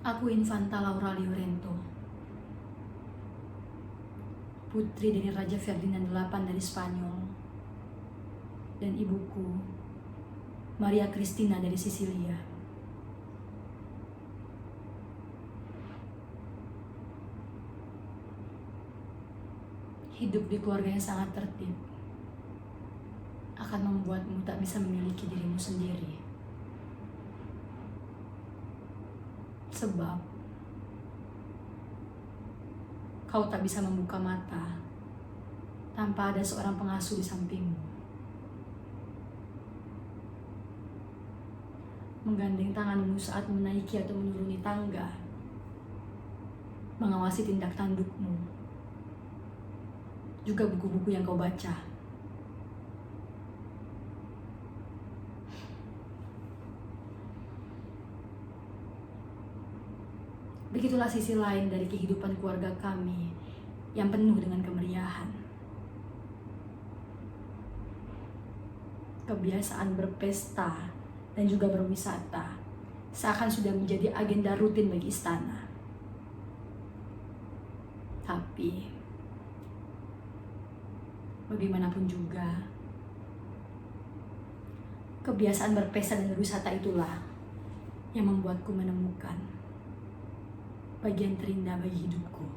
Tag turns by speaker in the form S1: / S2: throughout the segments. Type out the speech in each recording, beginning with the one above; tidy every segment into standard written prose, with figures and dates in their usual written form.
S1: Aku Infanta Laura Liorento, putri dari Raja Ferdinand VIII dari Spanyol, dan ibuku Maria Cristina dari Sisilia. Hidup di keluarga yang sangat tertib akan membuatmu tak bisa memiliki dirimu sendiri. Sebab kau tak bisa membuka mata tanpa ada seorang pengasuh di sampingmu. Menggandeng tanganmu saat menaiki atau menuruni tangga, mengawasi tindak tandukmu, juga buku-buku yang kau baca. Begitulah sisi lain dari kehidupan keluarga kami yang penuh dengan kemeriahan. Kebiasaan berpesta dan juga berwisata seakan sudah menjadi agenda rutin bagi istana. Tapi bagaimanapun juga, kebiasaan berpesta dan berwisata itulah yang membuatku menemukan bagian terindah bagi hidupku.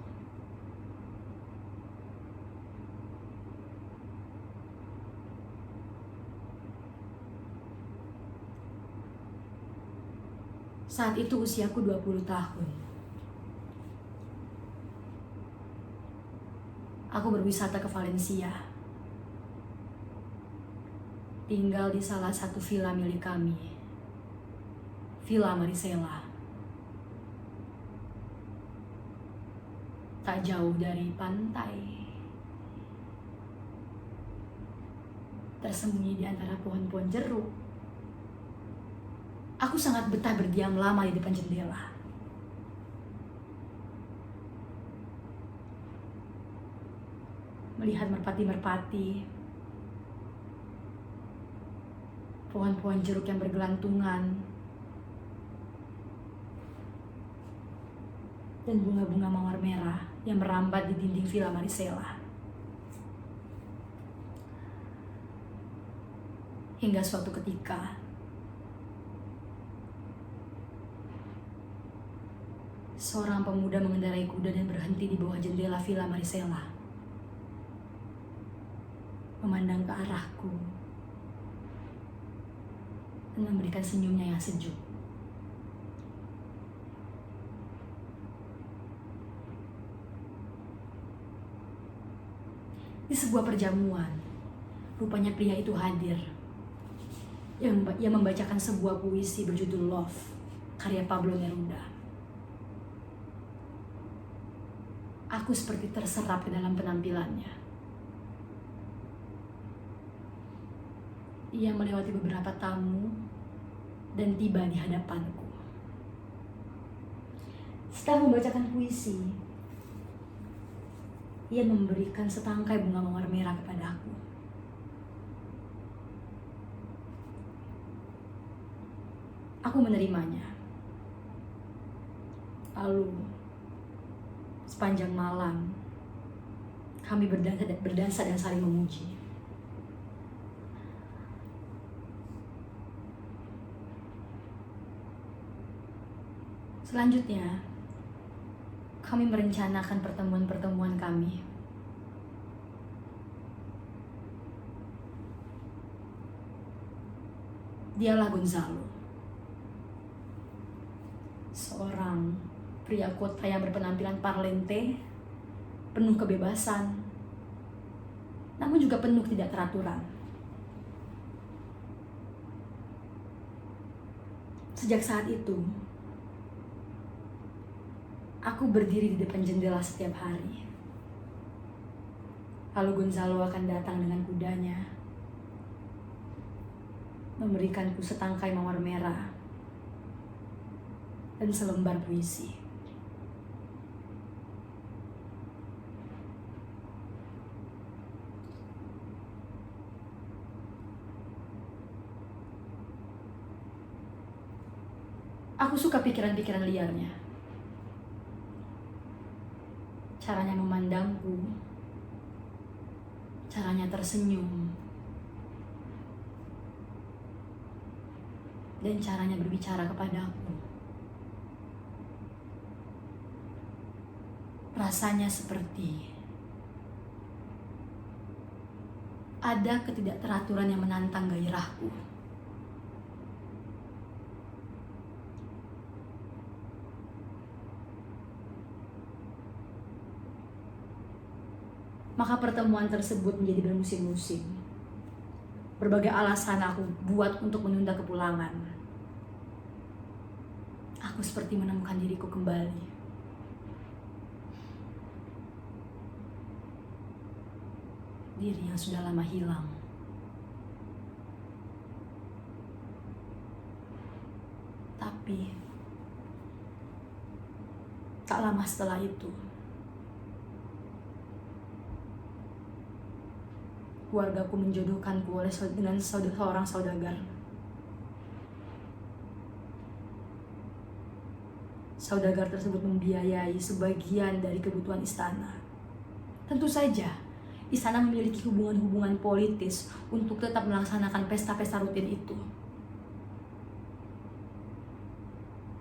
S1: Saat itu usiaku 20 tahun. Aku berwisata ke Valencia. Tinggal di salah satu villa milik kami, Villa Marisela. Tak jauh dari pantai, tersembunyi di antara pohon-pohon jeruk. Aku sangat betah berdiam lama di depan jendela. Melihat merpati-merpati, pohon-pohon jeruk yang bergelantungan, dan bunga-bunga mawar merah yang merambat di dinding Villa Marisela. Hingga suatu ketika, seorang pemuda mengendarai kuda dan berhenti di bawah jendela Villa Marisela, memandang ke arahku dan memberikan senyumnya yang sejuk. Di sebuah perjamuan, rupanya pria itu hadir yang membacakan sebuah puisi berjudul Love, karya Pablo Neruda. Aku seperti terserap ke dalam penampilannya. Ia melewati beberapa tamu dan tiba di hadapanku. Setelah membacakan puisi, ia memberikan setangkai bunga mawar merah kepadaku. Aku menerimanya. Lalu, sepanjang malam, kami berdansa dan saling memuji. Selanjutnya, kami merencanakan pertemuan-pertemuan kami. Dialah Gonzalo, seorang pria kota yang berpenampilan parlente, penuh kebebasan, namun juga penuh tidak teraturan. Sejak saat itu, aku berdiri di depan jendela setiap hari. Lalu Gonzalo akan datang dengan kudanya, memberikanku setangkai mawar merah dan selembar puisi. Aku suka pikiran-pikiran liarnya. caranya memandangku, caranya tersenyum, dan caranya berbicara kepadaku. Rasanya seperti ada ketidakteraturan yang menantang gairahku. Maka pertemuan tersebut menjadi bermusim-musim. Berbagai alasan aku buat untuk menunda kepulangan. Aku seperti menemukan diriku kembali. Diri yang sudah lama hilang. Tapi tak lama setelah itu, keluargaku menjodohkanku dengan seorang saudagar. Saudagar tersebut membiayai sebagian dari kebutuhan istana. Tentu saja, istana memiliki hubungan-hubungan politis untuk tetap melaksanakan pesta-pesta rutin itu.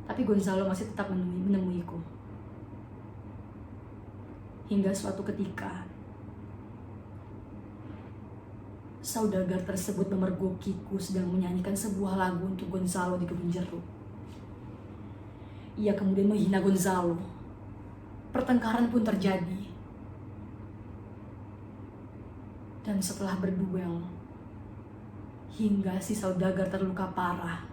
S1: Tapi Gonzalo masih tetap menemuiku. Hingga suatu ketika, saudagar tersebut memergokiku sedang menyanyikan sebuah lagu untuk Gonzalo di kebun jeruk. Ia kemudian menghina Gonzalo. Pertengkaran pun terjadi. Dan setelah berduel, hingga si saudagar terluka parah,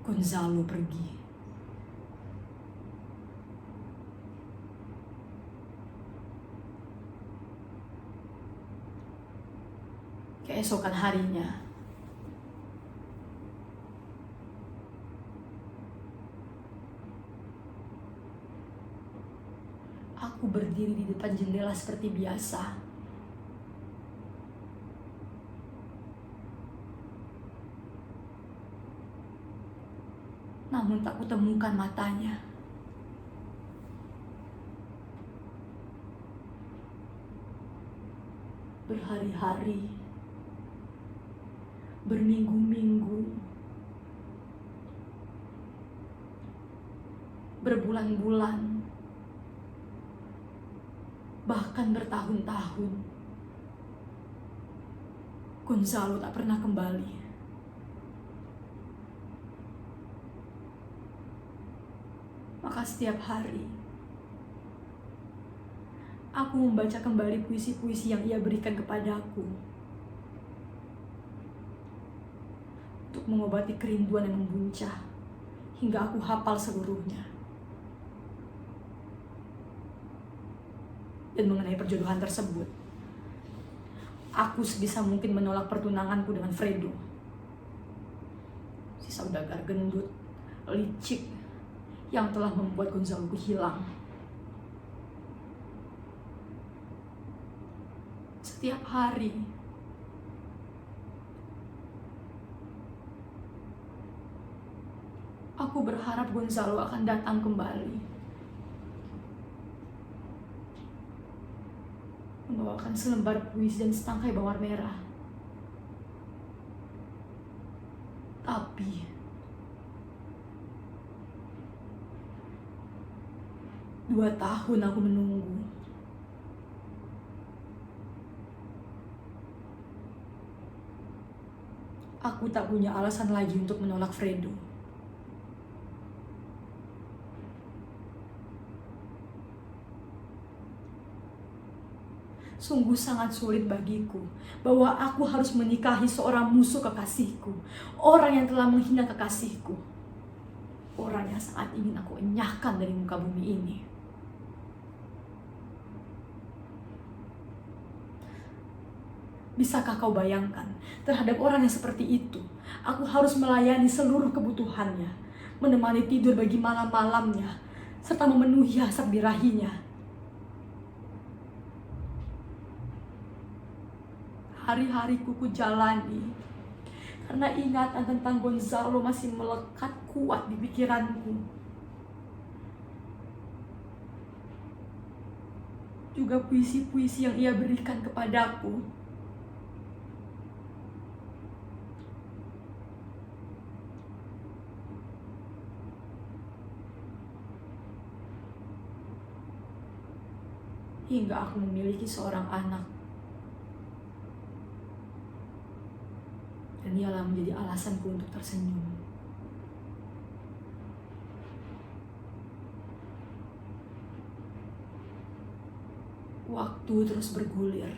S1: Gonzalo pergi. Keesokan harinya, aku berdiri di depan jendela seperti biasa. Namun tak kutemukan matanya. Berhari-hari, berminggu-minggu, berbulan-bulan, bahkan bertahun-tahun, Gonzalo tak pernah kembali. Maka setiap hari, aku membaca kembali puisi-puisi yang ia berikan kepadaku untuk mengobati kerinduan yang membuncah hingga aku hafal seluruhnya. Dan mengenai perjodohan tersebut, aku sebisa mungkin menolak pertunanganku dengan Fredo, si saudagar gendut, licik, yang telah membuat Gonzalo hilang. Setiap hari, aku berharap Gonzalo akan datang kembali, membawakan selembar puisi dan setangkai bawang merah. Tapi 2 tahun aku menunggu. Aku tak punya alasan lagi untuk menolak Fredo. Sungguh sangat sulit bagiku bahwa aku harus menikahi seorang musuh kekasihku, orang yang telah menghina kekasihku, orang yang sangat ingin aku enyahkan dari muka bumi ini. Bisakah kau bayangkan, terhadap orang yang seperti itu, aku harus melayani seluruh kebutuhannya, menemani tidur bagi malam-malamnya, serta memenuhi hasrat birahinya. Hari-hariku ku jalani Karena ingatan tentang Gonzalo masih melekat kuat di pikiranku. Juga puisi-puisi yang ia berikan kepadaku. Hingga aku memiliki seorang anak. Dan ialah menjadi alasanku untuk tersenyum. Waktu terus bergulir.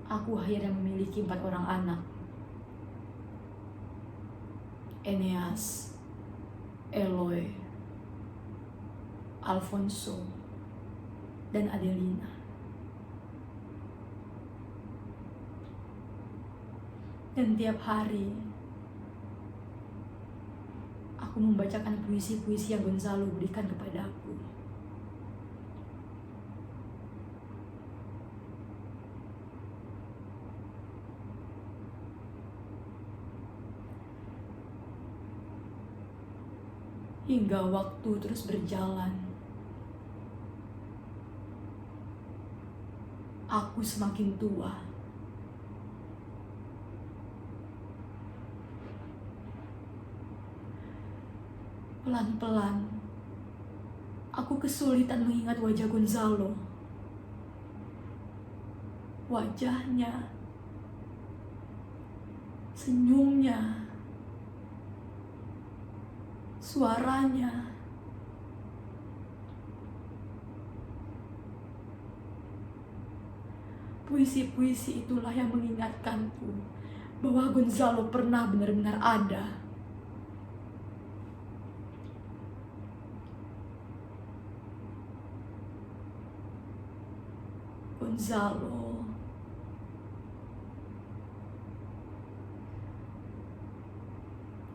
S1: Aku akhirnya memiliki 4 orang anak. Eneas, Eloy, Alfonso, dan Adelina. Dan tiap hari aku membacakan puisi-puisi yang Gonzalo berikan kepadaku. Hingga waktu terus berjalan. Aku semakin tua. Pelan-pelan, aku kesulitan mengingat wajah Gonzalo. Wajahnya, senyumnya, suaranya. Puisi-puisi itulah yang mengingatkanku bahwa Gonzalo pernah benar-benar ada.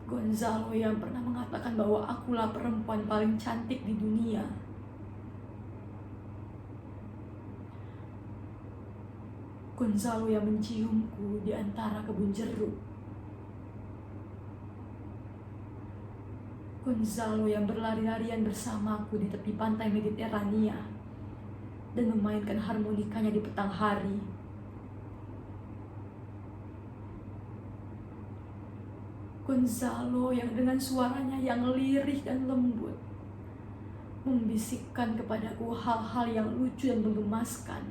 S1: Gonzalo yang pernah mengatakan bahwa akulah perempuan paling cantik di dunia. Gonzalo yang menciumku di antara kebun jeruk. Gonzalo yang berlari-larian bersamaku di tepi pantai Mediterania dan memainkan harmonikanya di petang hari. Gonzalo yang dengan suaranya yang lirih dan lembut membisikkan kepadaku hal-hal yang lucu dan menggemaskan.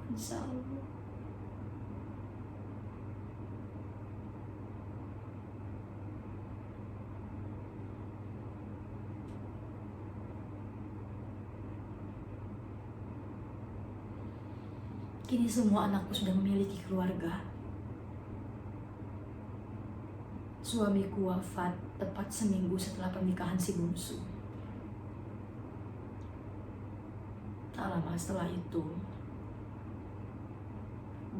S1: Gonzalo. Kini semua anakku sudah memiliki keluarga. Suamiku wafat tepat seminggu setelah pernikahan si bungsu. Tak lama setelah itu,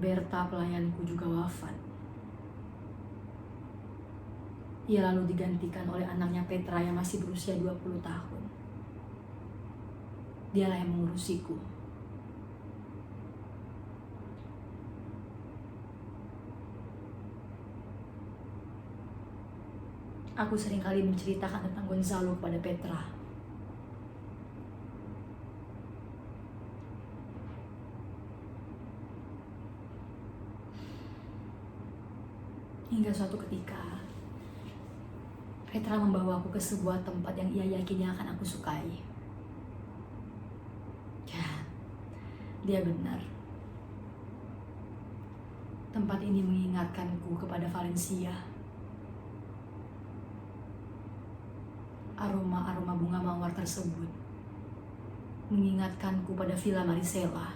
S1: Berta pelayanku juga wafat. Ia lalu digantikan oleh anaknya Petra yang masih berusia 20 tahun. Dialah yang mengurusiku. Aku seringkali menceritakan tentang Gonzalo kepada Petra. Hingga suatu ketika, Petra membawaku ke sebuah tempat yang ia yakini akan aku sukai. Ya, dia benar. Tempat ini mengingatkanku kepada Valencia. Aroma-aroma bunga mawar tersebut mengingatkanku pada Villa Marisela.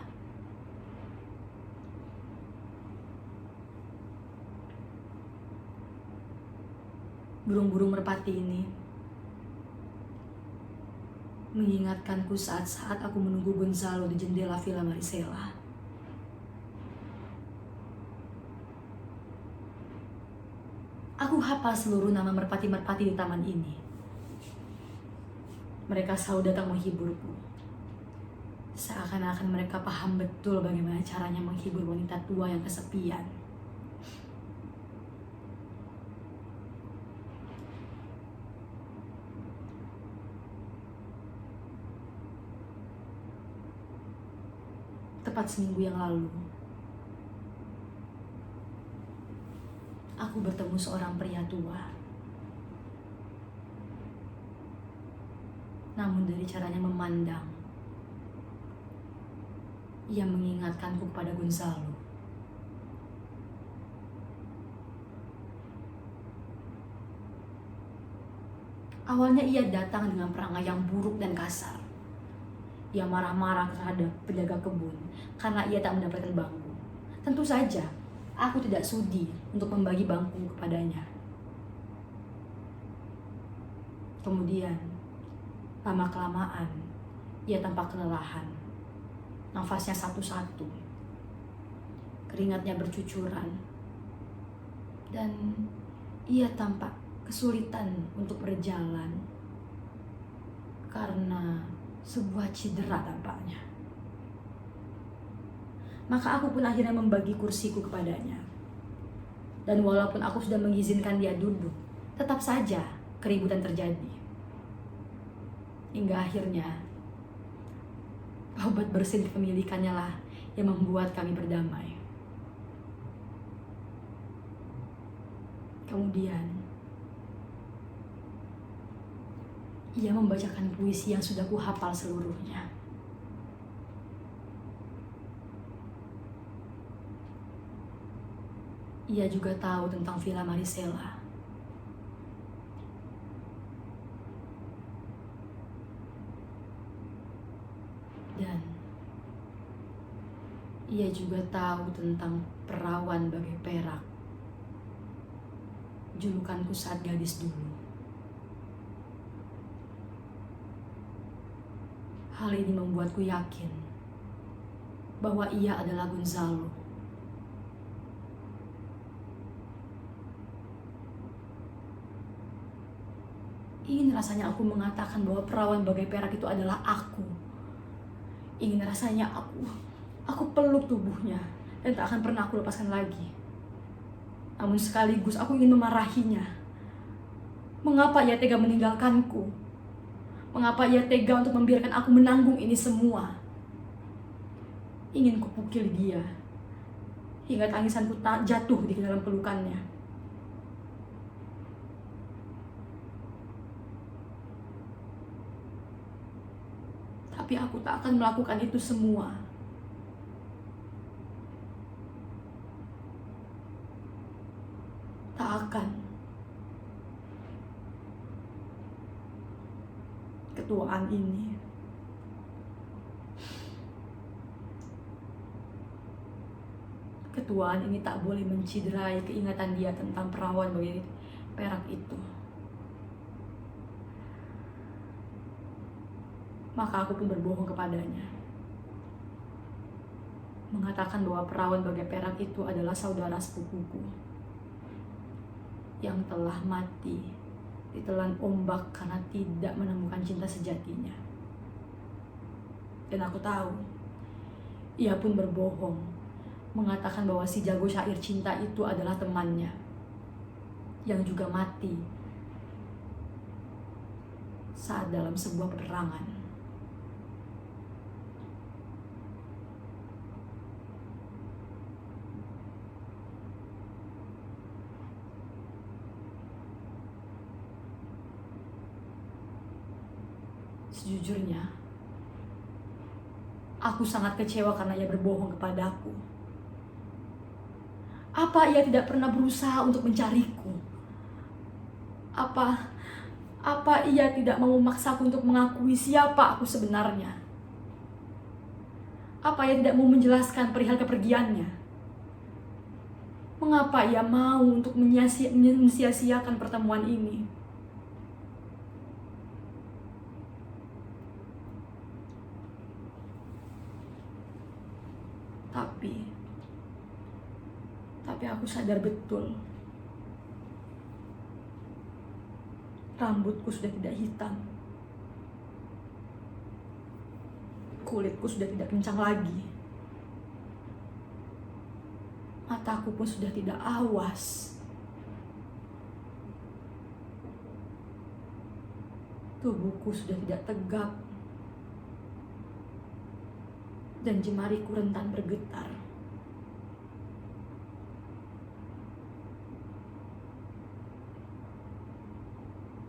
S1: Burung-burung merpati ini mengingatkanku saat-saat aku menunggu Gonzalo di jendela Villa Marisela. Aku hafal seluruh nama merpati-merpati di taman ini. Mereka selalu datang menghiburku. Seakan-akan mereka paham betul bagaimana caranya menghibur wanita tua yang kesepian. Tepat seminggu yang lalu, aku bertemu seorang pria tua. Namun dari caranya memandang, ia mengingatkanku kepada Gonzalo. Awalnya ia datang dengan perangai yang buruk dan kasar. Ia marah-marah terhadap penjaga kebun karena ia tak mendapatkan bangku. Tentu saja, aku tidak sudi untuk membagi bangku kepadanya. Kemudian, lama-kelamaan, ia tampak kelelahan. Nafasnya satu-satu. Keringatnya bercucuran. Dan ia tampak kesulitan untuk berjalan karena sebuah cedera tampaknya. Maka aku pun akhirnya membagi kursiku kepadanya. Dan walaupun aku sudah mengizinkan dia duduk, tetap saja keributan terjadi. Hingga akhirnya, obat bersin kepemilikannya lah yang membuat kami berdamai. Kemudian, ia membacakan puisi yang sudah kuhafal seluruhnya. Ia juga tahu tentang Villa Marisela. Dan ia juga tahu tentang perawan bagai perak. Julukanku saat gadis dulu. Hal ini membuatku yakin bahwa ia adalah Gonzalo. Ingin rasanya aku mengatakan bahwa perawan bagai perak itu adalah aku. Ingin rasanya aku peluk tubuhnya dan tak akan pernah aku lepaskan lagi. Namun sekaligus aku ingin memarahinya. Mengapa ia tega meninggalkanku? Mengapa ia tega untuk membiarkan aku menanggung ini semua? Ingin kupukil dia hingga tangisanku jatuh di dalam pelukannya. Tapi aku tak akan melakukan itu semua. Tak akan. Ketuaan ini tak boleh menciderai keingatan dia tentang perawan bagai perak itu. Maka aku pun berbohong kepadanya, mengatakan bahwa perawan bagai perak itu adalah saudara sepupuku yang telah mati ditelan ombak karena tidak menemukan cinta sejatinya. Dan aku tahu, ia pun berbohong, mengatakan bahwa si jago syair cinta itu adalah temannya, yang juga mati saat dalam sebuah peperangan. Sejujurnya, aku sangat kecewa karena ia berbohong kepadaku. Apa ia tidak pernah berusaha untuk mencariku? Apa ia tidak mau memaksaku untuk mengakui siapa aku sebenarnya? Apa ia tidak mau menjelaskan perihal kepergiannya? Mengapa ia mau untuk menyia-siakan pertemuan ini? Tapi aku sadar betul, rambutku sudah tidak hitam. Kulitku sudah tidak kencang lagi. Mataku pun sudah tidak awas. Tubuhku sudah tidak tegak. Dan jemariku rentan bergetar.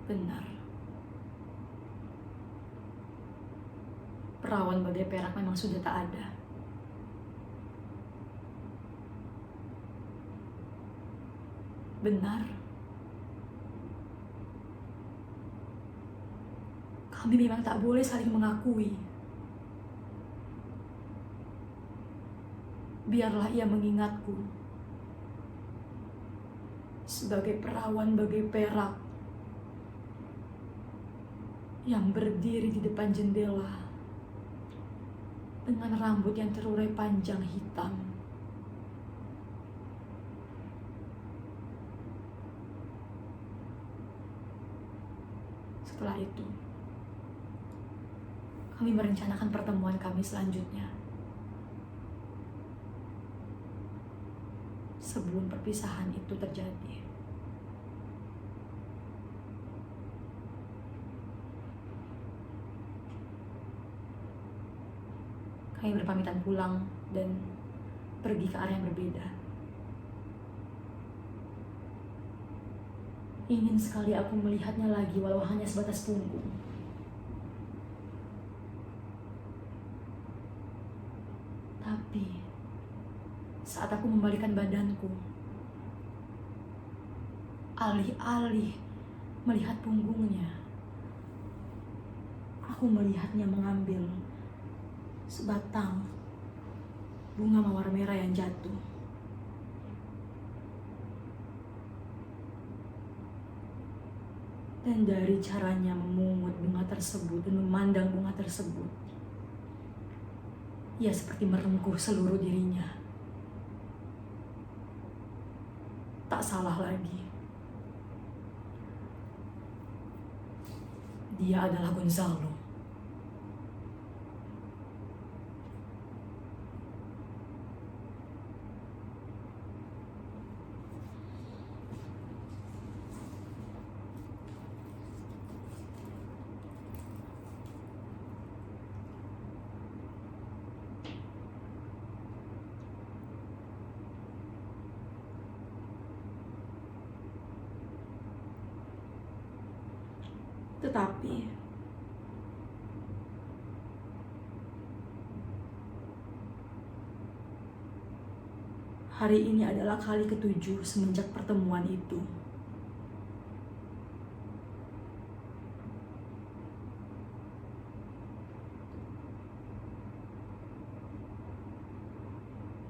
S1: Benar. Perawan bagai perak memang sudah tak ada. Benar. Kami memang tak boleh saling mengakui. Biarlah ia mengingatku sebagai perawan bagai perak yang berdiri di depan jendela dengan rambut yang terurai panjang hitam. Setelah itu, kami merencanakan pertemuan kami selanjutnya. Sebelum perpisahan itu terjadi. Kami berpamitan pulang dan pergi ke arah yang berbeda. Ingin sekali aku melihatnya lagi walau hanya sebatas punggung. Tapi saat aku membalikan badanku, alih-alih melihat punggungnya, aku melihatnya mengambil sebatang bunga mawar merah yang jatuh. Dan dari caranya memungut bunga tersebut dan memandang bunga tersebut, ia seperti merengkuh seluruh dirinya. Tak salah lagi. Dia adalah Gonzalo. Tetapi hari ini adalah kali ke-7 semenjak pertemuan itu.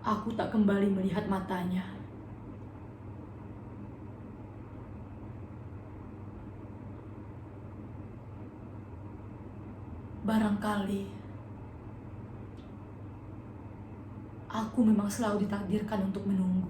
S1: Aku tak kembali melihat matanya. Barangkali aku memang selalu ditakdirkan untuk menunggu.